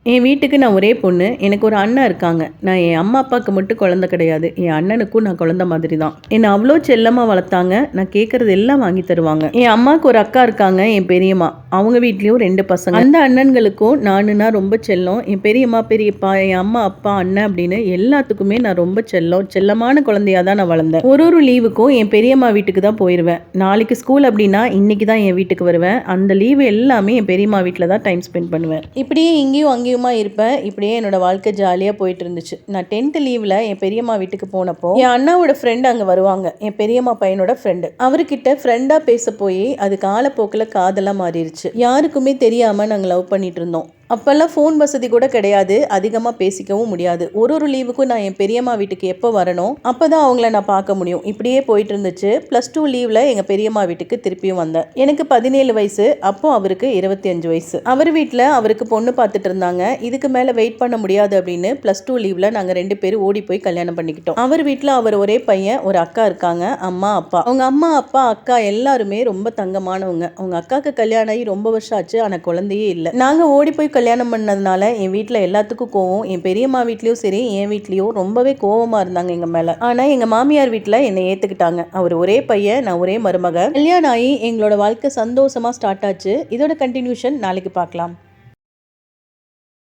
என் வீட்டுக்கு நான் ஒரே பொண்ணு. எனக்கு ஒரு அண்ணன் இருக்காங்க. நான் என் அம்மா, அப்பாவுக்கு மட்டும் குழந்தை கிடையாது. என் அண்ணனுக்கும் நான் குழந்தை மாதிரி தான். என்ன அவ்வளோ செல்லமா வளர்த்தாங்க. நான் கேட்கறது எல்லாம் வாங்கி தருவாங்க. என் அம்மாவுக்கு ஒரு அக்கா இருக்காங்க, என் பெரியம்மா. அவங்க வீட்லயும் 2 பசங்க. அந்த அண்ணன்களுக்கும் நானுன்னா ரொம்ப செல்லம். என் பெரியம்மா, பெரியப்பா, என் அம்மா, அப்பா, அண்ணன் அப்படின்னு எல்லாத்துக்குமே நான் ரொம்ப செல்லம். செல்லமான குழந்தையா தான் நான் வளர்ந்தேன். ஒரு லீவுக்கும் என் பெரியம்மா வீட்டுக்கு தான் போயிருவேன். நாளைக்கு ஸ்கூல் அப்படின்னா இன்னைக்கு தான் என் வீட்டுக்கு வருவேன். அந்த லீவு எல்லாமே என் பெரியம்மா வீட்டில் தான் டைம் ஸ்பெண்ட் பண்ணுவேன். இப்படியே இங்கேயும் அங்கேயும் இருப்பேன். இப்படியே என்னோட வாழ்க்கை ஜாலியாக போயிட்டு இருந்துச்சு. நான் 10th லீவில் என் பெரியம்மா வீட்டுக்கு போனப்போ என் அண்ணாவோட ஃப்ரெண்டு அங்கே வருவாங்க. என் பெரியம்மா பையனோட ஃப்ரெண்டு. அவர்கிட்ட ஃப்ரெண்டாக பேச போய் அது காலப்போக்கில் காதலாக மாறிடுச்சு. யாருக்குமே தெரியாமல் நாங்கள் லவ் பண்ணிட்டு இருந்தோம். அப்போல்லாம் ஃபோன் வசதி கூட கிடையாது. அதிகமாக பேசிக்கவும் முடியாது. ஒரு லீவுக்கும் நான் என் பெரியம்மா வீட்டுக்கு எப்போ வரணும் அப்போ தான் அவங்கள நான் பார்க்க முடியும். இப்படியே போயிட்டு இருந்துச்சு. +2 லீவில் எங்கள் பெரியம்மா வீட்டுக்கு திருப்பியும் வந்தேன். எனக்கு 17 வயசு. அப்போ அவருக்கு 25 வயசு. அவர் வீட்டில் அவருக்கு பொண்ணு பார்த்துட்டு இருந்தாங்க. இதுக்கு மேலே வெயிட் பண்ண முடியாது அப்படின்னு +2 லீவில் நாங்கள் 2 பேரும் ஓடி போய் கல்யாணம் பண்ணிக்கிட்டோம். அவர் வீட்டில் அவர் ஒரே பையன், ஒரு அக்கா இருக்காங்க. அம்மா, அப்பா. அவங்க அம்மா, அப்பா, அக்கா எல்லாருமே ரொம்ப தங்கமானவங்க. அவங்க அக்காவுக்கு கல்யாணம் ஆகி ரொம்ப வருஷம் ஆச்சு. ஆனால் குழந்தையே இல்லை. நாங்கள் ஓடி போய் கல்யாணம் பண்ணதுனால என் வீட்டில் எல்லாத்துக்கும் கோவம். என் பெரியம்மா வீட்லேயும் சரி, என் வீட்லேயும் ரொம்பவே கோவமாக இருந்தாங்க எங்கள் மேலே. ஆனால் எங்கள் மாமியார் வீட்டில் என்னை ஏற்றுக்கிட்டாங்க. அவர் ஒரே பையன், நான் ஒரே மருமக. கல்யாணம் ஆகி எங்களோட வாழ்க்கை சந்தோஷமாக ஸ்டார்ட் ஆச்சு. இதோட கண்டினியூஷன் நாளைக்கு பார்க்கலாம்.